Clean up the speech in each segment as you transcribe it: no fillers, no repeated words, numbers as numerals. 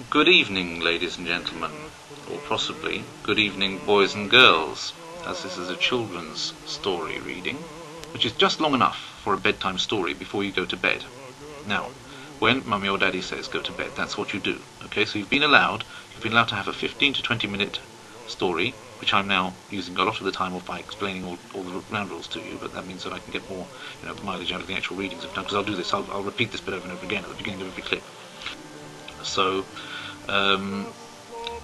Good evening, ladies and gentlemen, or possibly good evening, boys and girls, as this is a children's story reading, which is just long enough for a bedtime story before you go to bed. Now, when Mummy or Daddy says go to bed, that's what you do. Okay, so you've been allowed to have a 15 to 20 minute story, which I'm now using a lot of the time off by explaining all the ground rules to you, but that means that I can get more mileage out of the actual readings of time, because I'll do this, I'll repeat this bit over and over again at the beginning of every clip. So,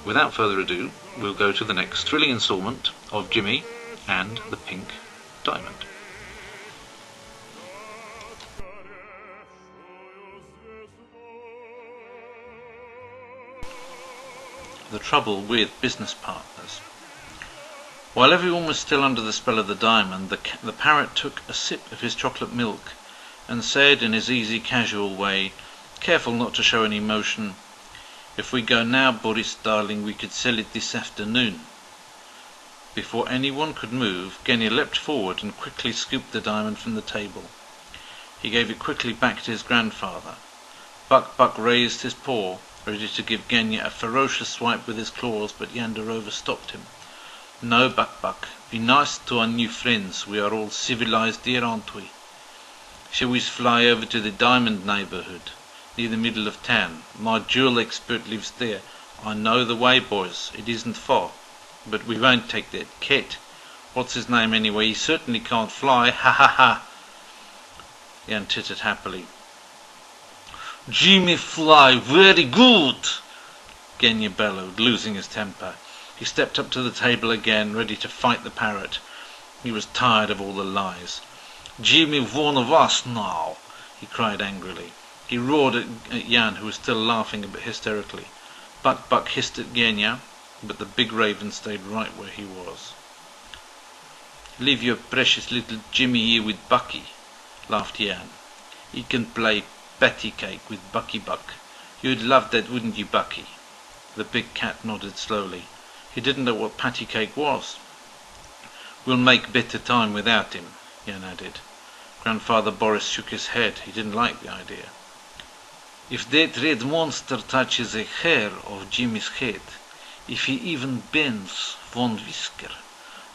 without further ado, we'll go to the next thrilling instalment of Jimmy and the Pink Diamond. The trouble with business partners. While everyone was still under the spell of the diamond, the parrot took a sip of his chocolate milk and said in his easy, casual way, careful not to show any emotion, "If we go now, Boris darling, we could sell it this afternoon." Before anyone could move, Genya leapt forward and quickly scooped the diamond from the table. He gave it quickly back to his grandfather. Buck raised his paw, ready to give Genya a ferocious swipe with his claws, but Yanderova stopped him. "No, Buck, be nice to our new friends. We are all civilized here, aren't we? Shall we fly over to the diamond neighborhood, near the middle of town? My jewel expert lives there. I know the way, boys. It isn't far. But we won't take that cat. What's his name anyway? He certainly can't fly. Ha ha ha!" Jan tittered happily. "Jimmy fly very good!" Genya bellowed, losing his temper. He stepped up to the table again, ready to fight the parrot. He was tired of all the lies. "Jimmy one of us now!" he cried angrily. He roared at Jan, who was still laughing a bit hysterically. Buck hissed at Genya, but the big raven stayed right where he was. "Leave your precious little Jimmy here with Bucky," laughed Jan. "He can play patty cake with Bucky Buck. You'd love that, wouldn't you, Bucky?" The big cat nodded slowly. He didn't know what patty cake was. "We'll make better time without him," Jan added. Grandfather Boris shook his head. He didn't like the idea. "If that red monster touches a hair of Jimmy's head, if he even bends one whisker,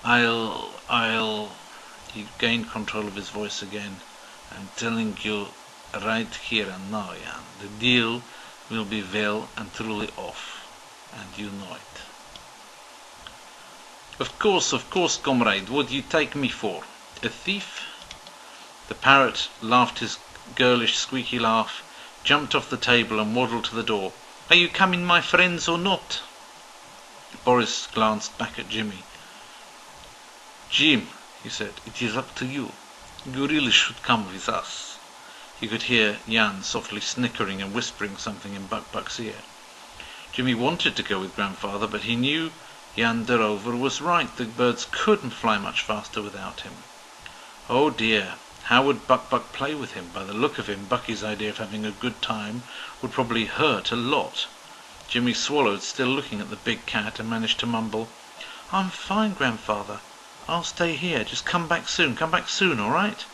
I'll... He gained control of his voice again. "I'm telling you right here and now, Jan, the deal will be well and truly off, and you know it." Of course, comrade, what do you take me for? A thief?" The parrot laughed his girlish squeaky laugh, jumped off the table and waddled to the door. "Are you coming, my friends, or not?" Boris glanced back at Jimmy. "Jim," he said, "it is up to you. You really should come with us." He could hear Jan softly snickering and whispering something in Buck's ear. Jimmy wanted to go with Grandfather, but he knew Yanderova was right. The birds couldn't fly much faster without him. Oh dear, how would Buck play with him? By the look of him, Bucky's idea of having a good time would probably hurt a lot. Jimmy swallowed, still looking at the big cat, and managed to mumble, "I'm fine, Grandfather. I'll stay here. Just come back soon, all right?"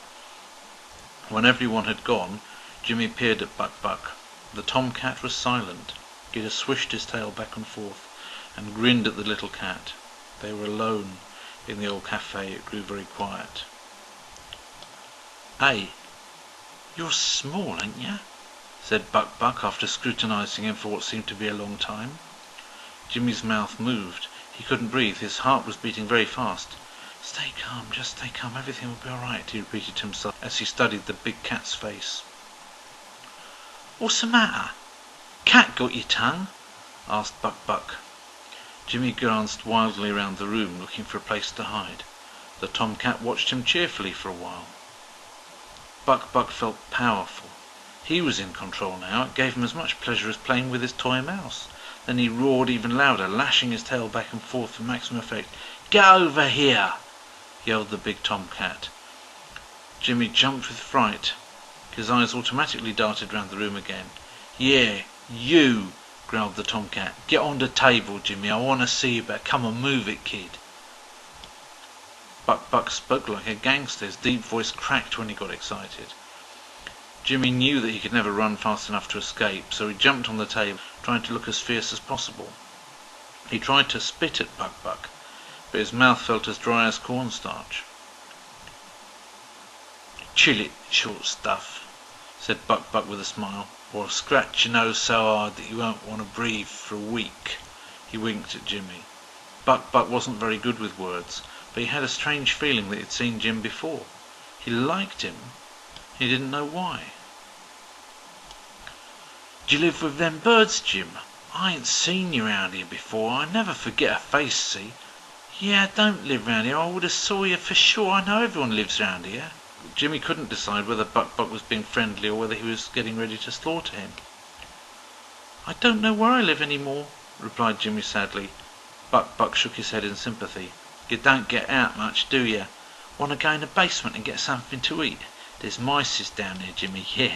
When everyone had gone, Jimmy peered at Buck. The tomcat was silent. He just swished his tail back and forth and grinned at the little cat. They were alone in the old cafe. It grew very quiet. "Hey, you're small, ain't ya?" said Buck after scrutinizing him for what seemed to be a long time. Jimmy's mouth moved. He couldn't breathe. His heart was beating very fast. "Stay calm, just stay calm. Everything will be all right," he repeated to himself as he studied the big cat's face. "What's the matter? Cat got your tongue?" asked Buck. Jimmy glanced wildly around the room, looking for a place to hide. The tomcat watched him cheerfully for a while. Buck felt powerful. He was in control now. It gave him as much pleasure as playing with his toy mouse. Then he roared even louder, lashing his tail back and forth for maximum effect. "Get over here!" yelled the big tomcat. Jimmy jumped with fright. His eyes automatically darted round the room again. "Yeah, you!" growled the tomcat. "Get on the table, Jimmy. I want to see you, but come on, move it, kid." Buck spoke like a gangster. His deep voice cracked when he got excited. Jimmy knew that he could never run fast enough to escape, so he jumped on the table, trying to look as fierce as possible. He tried to spit at Buck-Buck, but his mouth felt as dry as cornstarch. "Chill it, short stuff," said Buck-Buck with a smile, "or I'll scratch your nose so hard that you won't want to breathe for a week." He winked at Jimmy. Buck-Buck wasn't very good with words, but he had a strange feeling that he'd seen Jim before. He liked him. He didn't know why. "Do you live with them birds, Jim? I ain't seen you round here before. I never forget a face, see?" "Yeah, I don't live round here. I would have saw you for sure. I know everyone lives round here." Jimmy couldn't decide whether Buck-Buck was being friendly or whether he was getting ready to slaughter him. "I don't know where I live any more," replied Jimmy sadly. Buck-Buck shook his head in sympathy. "You don't get out much, do you? Want to go in the basement and get something to eat? There's mices down there, Jimmy. Yeah.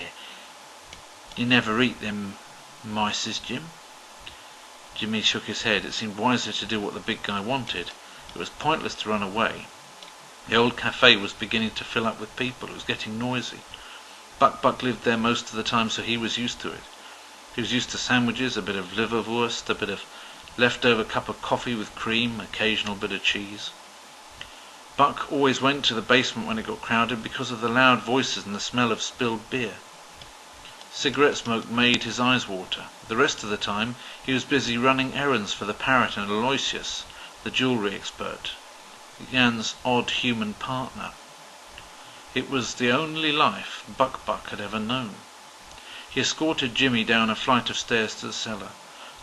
You never eat them mices, Jim?" Jimmy shook his head. It seemed wiser to do what the big guy wanted. It was pointless to run away. The old cafe was beginning to fill up with people. It was getting noisy. Buck-Buck lived there most of the time, so he was used to it. He was used to sandwiches, a bit of liverwurst, a bit of leftover cup of coffee with cream, occasional bit of cheese. Buck always went to the basement when it got crowded because of the loud voices and the smell of spilled beer. Cigarette smoke made his eyes water. The rest of the time he was busy running errands for the parrot and Aloysius, the jewellery expert, Jan's odd human partner. It was the only life Buck-Buck had ever known. He escorted Jimmy down a flight of stairs to the cellar.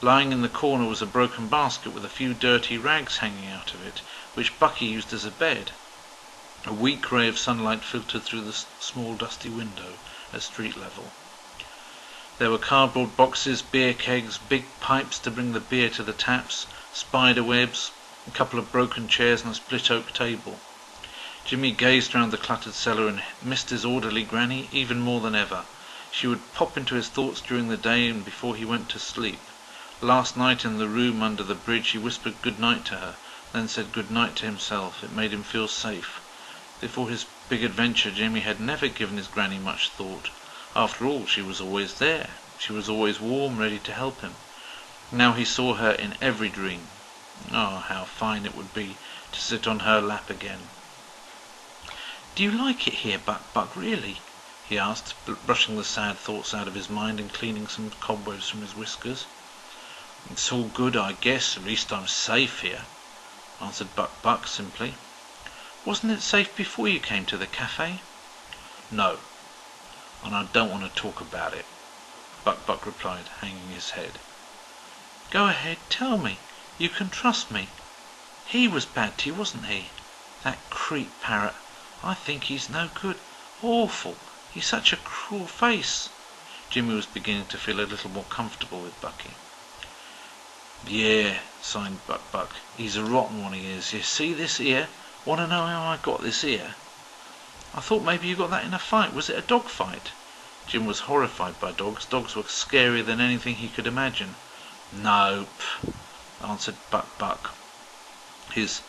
Lying in the corner was a broken basket with a few dirty rags hanging out of it, which Bucky used as a bed. A weak ray of sunlight filtered through the small dusty window at street level. There were cardboard boxes, beer kegs, big pipes to bring the beer to the taps, spider webs, a couple of broken chairs and a split oak table. Jimmy gazed round the cluttered cellar and missed his orderly granny even more than ever. She would pop into his thoughts during the day and before he went to sleep. Last night in the room under the bridge he whispered good night to her, then said good night to himself. It made him feel safe. Before his big adventure Jimmy had never given his granny much thought. After all, she was always there. She was always warm, ready to help him. Now he saw her in every dream. Oh, how fine it would be to sit on her lap again. "Do you like it here, Buck-Buck, really?" he asked, brushing the sad thoughts out of his mind and cleaning some cobwebs from his whiskers. "It's all good, I guess. At least I'm safe here," answered Buck-Buck simply. "Wasn't it safe before you came to the cafe?" "No, and I don't want to talk about it," Buck-Buck replied, hanging his head. "Go ahead, tell me. You can trust me. He was bad to you, wasn't he? That creep parrot. I think he's no good. Awful. He's such a cruel face." Jimmy was beginning to feel a little more comfortable with Bucky. "Yeah," sighed Buck-Buck. "He's a rotten one, he is. You see this ear? Want to know how I got this ear?" "I thought maybe you got that in a fight. Was it a dog fight?" Jim was horrified by dogs. Dogs were scarier than anything he could imagine. "Nope," answered Buck-Buck. His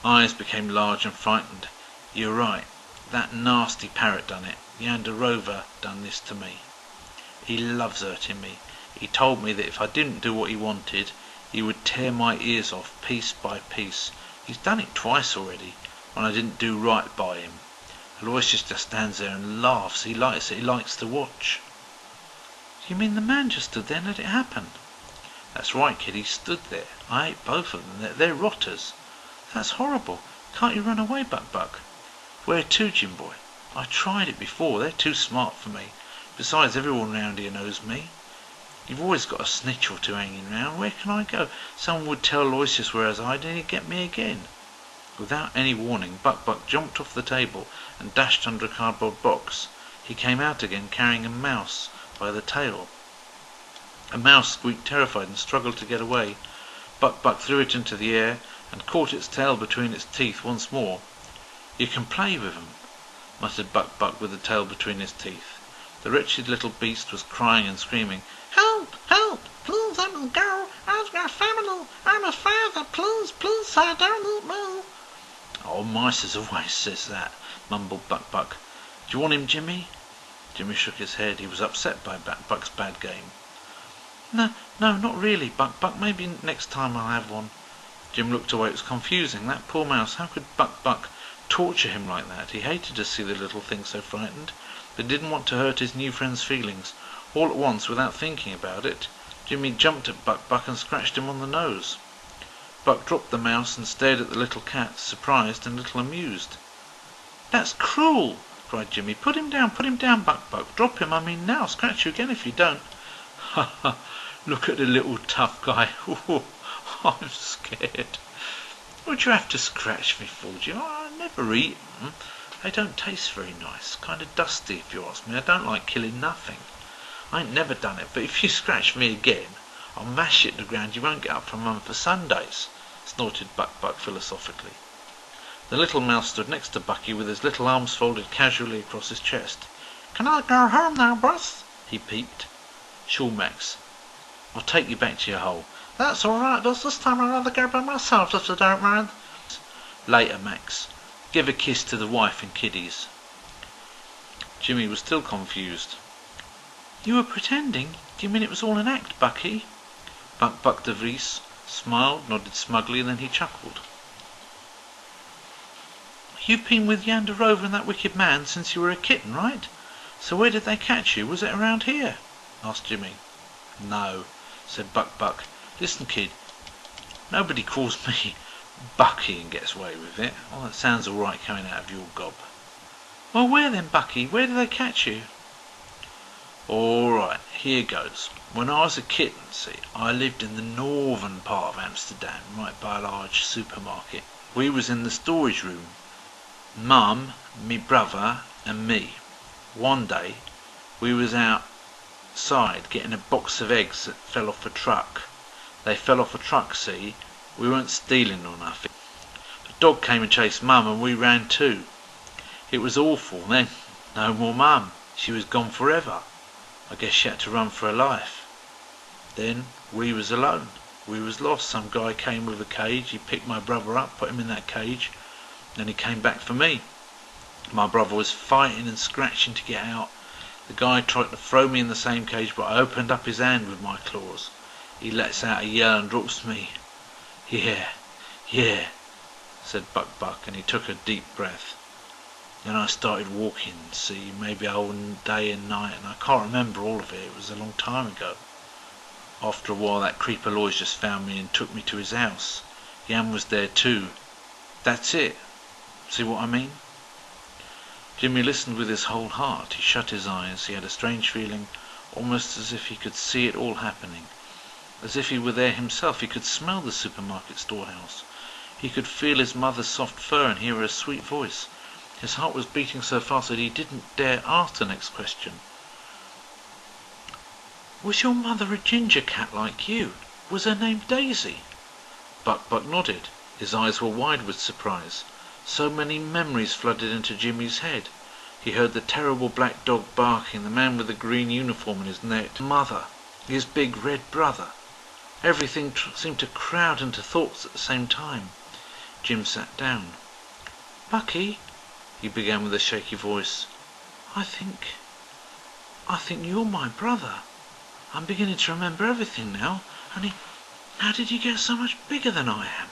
eyes became large and frightened. "You're right. That nasty parrot done it. Yander Rover done this to me. He loves hurting me. He told me that if I didn't do what he wanted, he would tear my ears off piece by piece. He's done it twice already, when I didn't do right by him. Aloysius just stands there and laughs. He likes it. He likes to watch." "You mean the man just stood there and let it happen?" "That's right, kid. He stood there. I ate both of them. They're rotters." "That's horrible. Can't you run away, Buck-Buck?" "Where to, Jim boy? I tried it before. They're too smart for me. Besides, everyone round here knows me. You've always got a snitch or two hanging round. Where can I go? Someone would tell Aloysius where I was hiding and he'd get me again." Without any warning, Buck-Buck jumped off the table and dashed under a cardboard box. He came out again carrying a mouse by the tail. A mouse squeaked terrified and struggled to get away. Buck-Buck threw it into the air and caught its tail between its teeth once more. "You can play with 'em," muttered Buck-Buck with the tail between his teeth. The wretched little beast was crying and screaming. "Help! Help! Please let me go! I've got a family! I'm a father! Please, please, sir, don't eat me!" "Oh, mice always says that," mumbled Buck-Buck. "Do you want him, Jimmy?" Jimmy shook his head. He was upset by Buck's bad game. No, not really, Buck. Maybe next time I'll have one. Jim looked away. It was confusing. That poor mouse. How could Buck torture him like that? He hated to see the little thing so frightened, but didn't want to hurt his new friend's feelings. All at once, without thinking about it, Jimmy jumped at Buck and scratched him on the nose. Buck dropped the mouse and stared at the little cat, surprised and a little amused. That's cruel, cried Jimmy. Put him down, Buck. Drop him, I mean now. Scratch you again if you don't. Ha ha, look at the little tough guy. I'm scared. What'd you have to scratch me for, Jim? I never eat them. They don't taste very nice. Kind of dusty, if you ask me. I don't like killing nothing. I ain't never done it, but if you scratch me again, I'll mash it to the ground. You won't get up from Mum for Sundays, snorted Buck philosophically. The little mouse stood next to Bucky with his little arms folded casually across his chest. Can I go home now, boss? He peeped. Sure, Max. I'll take you back to your hole. That's all right, boss. This time I'd rather go by myself, if you don't mind. Later, Max. Give a kiss to the wife and kiddies. Jimmy was still confused. You were pretending? Do you mean it was all an act, Bucky? Buck de Vries smiled, nodded smugly, and then he chuckled. You've been with Yander Rover and that wicked man since you were a kitten, right? So where did they catch you? Was it around here? Asked Jimmy. No, said Buck. Listen, kid, nobody calls me Bucky and gets away with it. Well, that sounds all right coming out of your gob. Well, where then, Bucky? Where did they catch you? All right, here goes. When I was a kitten, see, I lived in the northern part of Amsterdam, right by a large supermarket. We was in the storage room. Mum, me brother and me. One day we was outside getting a box of eggs that fell off a truck. They fell off a truck, see. We weren't stealing or nothing. The dog came and chased Mum and we ran too. It was awful. Then no more Mum. She was gone forever. I guess she had to run for her life. Then we was alone. We was lost. Some guy came with a cage. He picked my brother up, put him in that cage. Then he came back for me. My brother was fighting and scratching to get out. The guy tried to throw me in the same cage, but I opened up his hand with my claws. He lets out a yell and drops me. Yeah, said Buck, and he took a deep breath. Then I started walking, see, maybe a whole day and night, and I can't remember all of it. It was a long time ago. After a while, that creeper Lois just found me and took me to his house. Jan was there too. That's it. See what I mean? Jimmy listened with his whole heart. He shut his eyes. He had a strange feeling, almost as if he could see it all happening. As if he were there himself. He could smell the supermarket storehouse. He could feel his mother's soft fur and hear her sweet voice. His heart was beating so fast that he didn't dare ask the next question. Was your mother a ginger cat like you? Was her name Daisy? Buck nodded. His eyes were wide with surprise. So many memories flooded into Jimmy's head. He heard the terrible black dog barking, the man with the green uniform in his neck, mother, his big red brother. Everything seemed to crowd into thoughts at the same time. Jim sat down. Bucky, he began with a shaky voice, I think you're my brother. I'm beginning to remember everything now. Only, how did you get so much bigger than I am?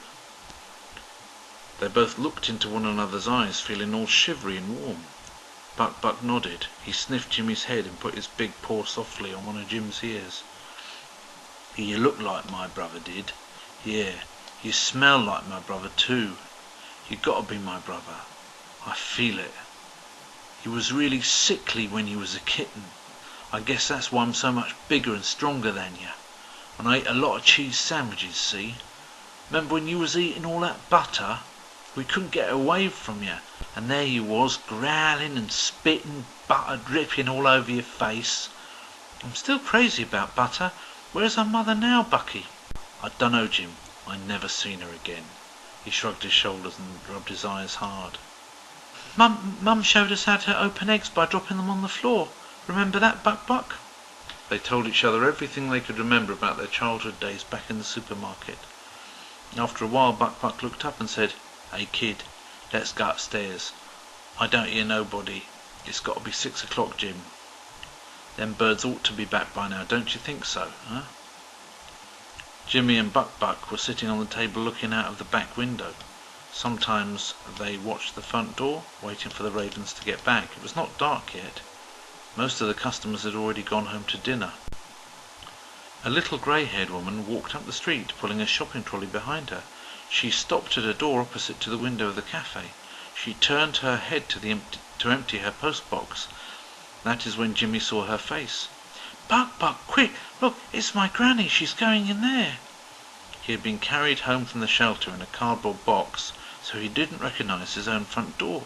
They both looked into one another's eyes, feeling all shivery and warm. Buck nodded. He sniffed Jimmy's head and put his big paw softly on one of Jim's ears. You look like my brother did. Yeah, you smell like my brother too. You gotta be my brother. I feel it. You was really sickly when you was a kitten. I guess that's why I'm so much bigger and stronger than you. And I ate a lot of cheese sandwiches, see? Remember when you was eating all that butter? We couldn't get away from you. And there you was, growling and spitting, butter dripping all over your face. I'm still crazy about butter. Where's our mother now, Bucky? I dunno, Jim. I never seen her again. He shrugged his shoulders and rubbed his eyes hard. Mum showed us how to open eggs by dropping them on the floor. Remember that, Buck? They told each other everything they could remember about their childhood days back in the supermarket. After a while, Buck looked up and said, Hey kid, let's go upstairs. I don't hear nobody. It's got to be 6 o'clock, Jim. Them birds ought to be back by now, don't you think so, huh? Jimmy and Buck were sitting on the table looking out of the back window. Sometimes they watched the front door, waiting for the ravens to get back. It was not dark yet. Most of the customers had already gone home to dinner. A little grey-haired woman walked up the street, pulling a shopping trolley behind her. She stopped at a door opposite to the window of the cafe. She turned her head to empty her postbox. That is when Jimmy saw her face. "Buck, quick! Look, it's my granny. She's going in there." He had been carried home from the shelter in a cardboard box, so he didn't recognize his own front door.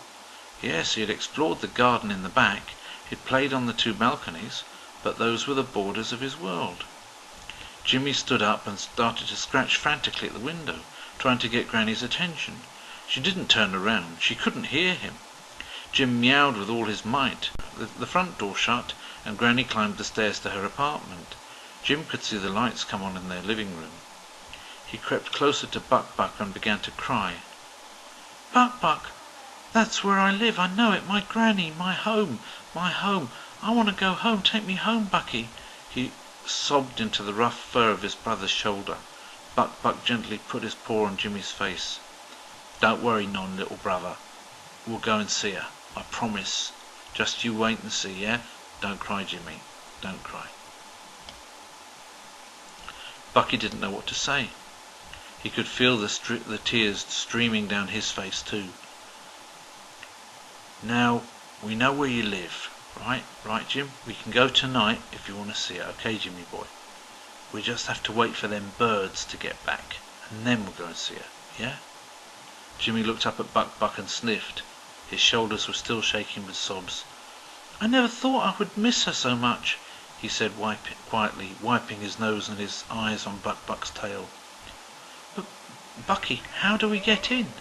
Yes, he had explored the garden in the back. He'd played on the 2 balconies, but those were the borders of his world. Jimmy stood up and started to scratch frantically at the window, trying to get Granny's attention. She didn't turn around. She couldn't hear him. Jim meowed with all his might. The front door shut, and Granny climbed the stairs to her apartment. Jim could see the lights come on in their living room. He crept closer to Buck and began to cry. Buck, that's where I live. I know it. My granny, my home. I want to go home. Take me home, Bucky." He sobbed into the rough fur of his brother's shoulder. Buck gently put his paw on Jimmy's face. "Don't worry none, little brother. We'll go and see her. I promise. Just you wait and see, yeah? Don't cry, Jimmy. Don't cry." Bucky didn't know what to say. He could feel the tears streaming down his face too. "Now, we know where you live, right? Right, Jim? We can go tonight if you want to see her, okay, Jimmy boy? We just have to wait for them birds to get back, and then we'll go and see her, yeah?" Jimmy looked up at Buck and sniffed. His shoulders were still shaking with sobs. "I never thought I would miss her so much," he said quietly, wiping his nose and his eyes on Buck's tail. "But, Bucky, how do we get in?"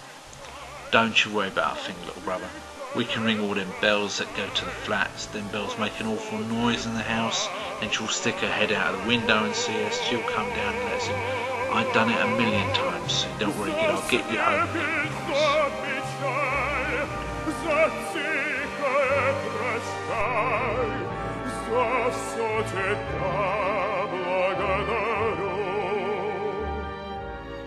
"Don't you worry about a thing, little brother. We can ring all them bells that go to the flats. Them bells make an awful noise in the house. Then she'll stick her head out of the window and see us. She'll come down and let us in. I've done it 1,000,000 times, so don't worry, kid. I'll get you home again, I promise."